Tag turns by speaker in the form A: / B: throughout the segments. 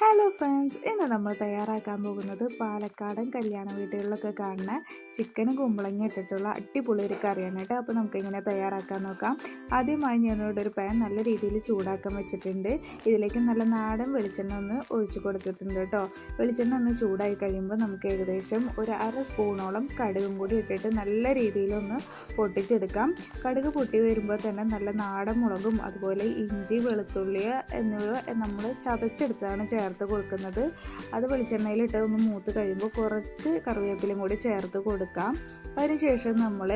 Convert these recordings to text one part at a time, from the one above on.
A: Hello friends, ഇന്ന് നമ്മൾ തയ്യാറാക്കാൻ പോകുന്നത് പാലക്കാടൻ കല്യാണ വീടുകളിലൊക്കെ കാണുന്ന ചിക്കനും കുമ്പളങ്ങ ഇട്ടിട്ടുള്ള അടിപൊളി ഒരു കറിയാണ് കേട്ടോ. അപ്പോൾ നമുക്കിങ്ങനെ തയ്യാറാക്കാൻ നോക്കാം. ആദ്യമായി ഞാനിവിടെ ഒരു പാൻ നല്ല രീതിയിൽ ചൂടാക്കാൻ വെച്ചിട്ടുണ്ട്. ഇതിലേക്ക് നല്ല നാടൻ വെളിച്ചെണ്ണ ഒന്ന് ഒഴിച്ച് കൊടുത്തിട്ടുണ്ട് കേട്ടോ. വെളിച്ചെണ്ണ ഒന്ന് ചൂടായി കഴിയുമ്പോൾ നമുക്ക് ഏകദേശം ഒരു അര സ്പൂണോളം കടുകും കൂടി ഇട്ടിട്ട് നല്ല രീതിയിലൊന്ന് പൊട്ടിച്ചെടുക്കാം. കടുക് പൊട്ടി വരുമ്പോൾ തന്നെ നല്ല നാടൻ മുളകും അതുപോലെ ഇഞ്ചി, വെളുത്തുള്ളി എന്നിവ നമ്മൾ ചതച്ചെടുത്താണ് ചേർത്ത് കൊടുക്കുന്നത്. അത് വെളിച്ചെണ്ണയിലിട്ട് ഒന്ന് മൂത്ത് കഴിയുമ്പോൾ കുറച്ച് കറിവേപ്പിലയും കൂടി ചേർത്ത് കൊടുക്കാം. അതിനുശേഷം നമ്മൾ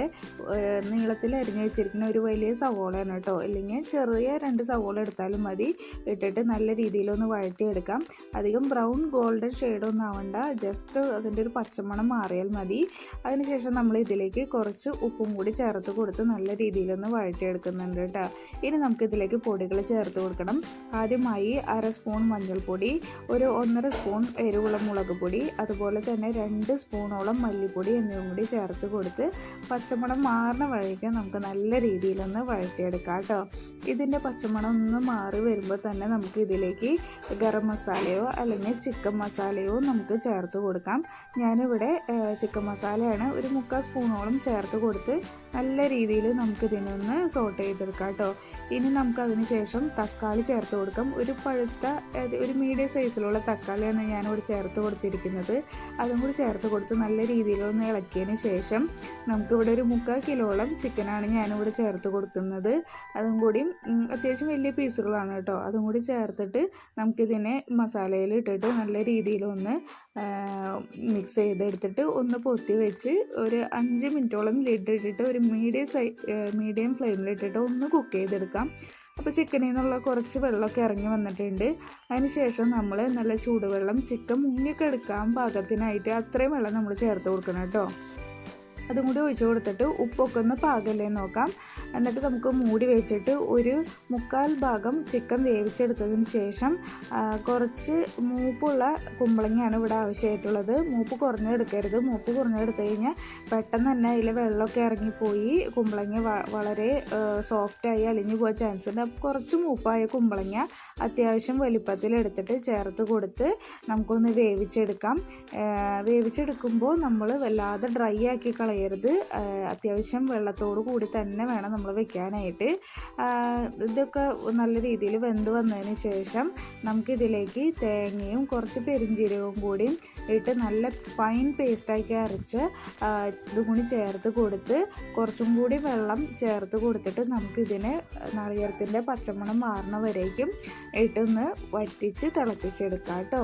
A: നീളത്തിൽ അരിഞ്ഞ് വെച്ചിരിക്കുന്ന ഒരു വലിയ സവോളയാണ് കേട്ടോ, അല്ലെങ്കിൽ ചെറിയ 2 സവോള എടുത്താലും മതി. ഇട്ടിട്ട് നല്ല രീതിയിലൊന്ന് വഴറ്റിയെടുക്കാം. അധികം ബ്രൗൺ ഗോൾഡൻ ഷെയ്ഡൊന്നും ആവണ്ട, ജസ്റ്റ് അതിൻ്റെ ഒരു പച്ചമണം മാറിയാൽ മതി. അതിനുശേഷം നമ്മൾ ഇതിലേക്ക് കുറച്ച് ഉപ്പും കൂടി ചേർത്ത് കൊടുത്ത് നല്ല രീതിയിലൊന്ന് വഴറ്റിയെടുക്കുന്നുണ്ട് കേട്ടോ. ഇനി നമുക്ക് ഇതിലേക്ക് പൊടികൾ ചേർത്ത് കൊടുക്കണം. ആദ്യമായി അര സ്പൂൺ മഞ്ഞൾപ്പൊടി, ഒരു 1.5 സ്പൂൺ എരിവുള്ള മുളക് പൊടി, അതുപോലെ തന്നെ 2 സ്പൂണോളം മല്ലിപ്പൊടി എന്നിവ കൂടി ചേർത്ത് കൊടുത്ത് പച്ചമണം മാറുന്ന വഴിക്ക് നമുക്ക് നല്ല രീതിയിലൊന്ന് വഴറ്റിയെടുക്കാം കേട്ടോ. ഇതിൻ്റെ പച്ചമണം ഒന്ന് മാറി വരുമ്പോൾ തന്നെ നമുക്ക് ഇതിലേക്ക് ഗരം മസാലയോ അല്ലെങ്കിൽ ചിക്കൻ മസാലയോ നമുക്ക് ചേർത്ത് കൊടുക്കാം. ഞാനിവിടെ ചിക്കൻ മസാലയാണ് ഒരു 3/4 സ്പൂണോളം ചേർത്ത് കൊടുത്ത് നല്ല രീതിയിൽ നമുക്കിതിനൊന്ന് സോട്ട് ചെയ്തെടുക്കാം കേട്ടോ. ഇനി നമുക്കതിന് ശേഷം തക്കാളി ചേർത്ത് കൊടുക്കാം. ഒരു പഴുത്ത ഒരു മീഡിയം സൈസിലുള്ള തക്കാളിയാണ് ഞാനിവിടെ ചേർത്ത് കൊടുത്തിരിക്കുന്നത്. അതും കൂടി ചേർത്ത് കൊടുത്ത് നല്ല രീതിയിലൊന്ന് ഇളക്കിയതിന് ശേഷം നമുക്കിവിടെ ഒരു 3/4 കിലോളം ചിക്കനാണ് ഞാനിവിടെ ചേർത്ത് കൊടുക്കുന്നത്. അതും കൂടി അത്യാവശ്യം വലിയ പീസുകളാണ് കേട്ടോ. അതും കൂടി ചേർത്തിട്ട് നമുക്കിതിനെ മസാലയിൽ ഇട്ടിട്ട് നല്ല രീതിയിലൊന്ന് മിക്സ് ചെയ്തെടുത്തിട്ട് ഒന്ന് പൊത്തി വെച്ച് ഒരു 5 മിനിറ്റോളം ലിഡ് ഇട്ടിട്ട് ഒരു മീഡിയം ഫ്ലെയിമിലിട്ടിട്ട് ഒന്ന് കുക്ക് ചെയ്തെടുക്കാം. അപ്പോൾ ചിക്കനിൽ നിന്നുള്ള കുറച്ച് വെള്ളമൊക്കെ ഇറങ്ങി വന്നിട്ടുണ്ട്. അതിന് ശേഷം നമ്മൾ നല്ല ചൂടുവെള്ളം ചിക്കൻ മുങ്ങിക്കെടുക്കാൻ പാകത്തിനായിട്ട് അത്രയും വെള്ളം നമ്മൾ ചേർത്ത് കൊടുക്കണം കേട്ടോ. അതും കൂടി ഒഴിച്ച് കൊടുത്തിട്ട് ഉപ്പൊക്കെ ഒന്ന് പാകല്ലേ നോക്കാം. എന്നിട്ട് നമുക്ക് മൂടി വെച്ചിട്ട് ഒരു 1/4 ഭാഗം ചിക്കൻ വേവിച്ചെടുത്തതിന് ശേഷം കുറച്ച് മൂപ്പുള്ള കുമ്പളങ്ങയാണ് ഇവിടെ ആവശ്യമായിട്ടുള്ളത്. മൂപ്പ് കുറഞ്ഞെടുക്കരുത്. മൂപ്പ് കുറഞ്ഞെടുത്ത് കഴിഞ്ഞാൽ പെട്ടെന്ന് തന്നെ അതിൽ വെള്ളമൊക്കെ ഇറങ്ങിപ്പോയി കുമ്പളങ്ങ വളരെ സോഫ്റ്റായി അലിഞ്ഞു പോകാൻ ചാൻസ് ഉണ്ട്. അപ്പോൾ കുറച്ച് മൂപ്പായ കുമ്പളങ്ങ അത്യാവശ്യം വലിപ്പത്തിൽ എടുത്തിട്ട് ചേർത്ത് കൊടുത്ത് നമുക്കൊന്ന് വേവിച്ചെടുക്കാം. വേവിച്ചെടുക്കുമ്പോൾ നമ്മൾ വല്ലാതെ ഡ്രൈ ആക്കി കളയരുത്. അത്യാവശ്യം വെള്ളത്തോട് കൂടി തന്നെ വേണം നമ്മൾ വെക്കാനായിട്ട്. ഇതൊക്കെ നല്ല രീതിയിൽ വെന്ത് വന്നതിന് ശേഷം നമുക്കിതിലേക്ക് തേങ്ങയും കുറച്ച് പെരിഞ്ജീരകവും കൂടി ഇട്ട് നല്ല ഫൈൻ പേസ്റ്റാക്കി അരച്ച് ഇതും കൂടി ചേർത്ത് കൊടുത്ത് കുറച്ചും കൂടി വെള്ളം ചേർത്ത് കൊടുത്തിട്ട് നമുക്കിതിനെ നാളികേരത്തിൻ്റെ പച്ചമണം മാറുന്ന വരേക്കും ഇട്ടൊന്ന് വറ്റിച്ച് തിളപ്പിച്ചെടുക്കാം കേട്ടോ.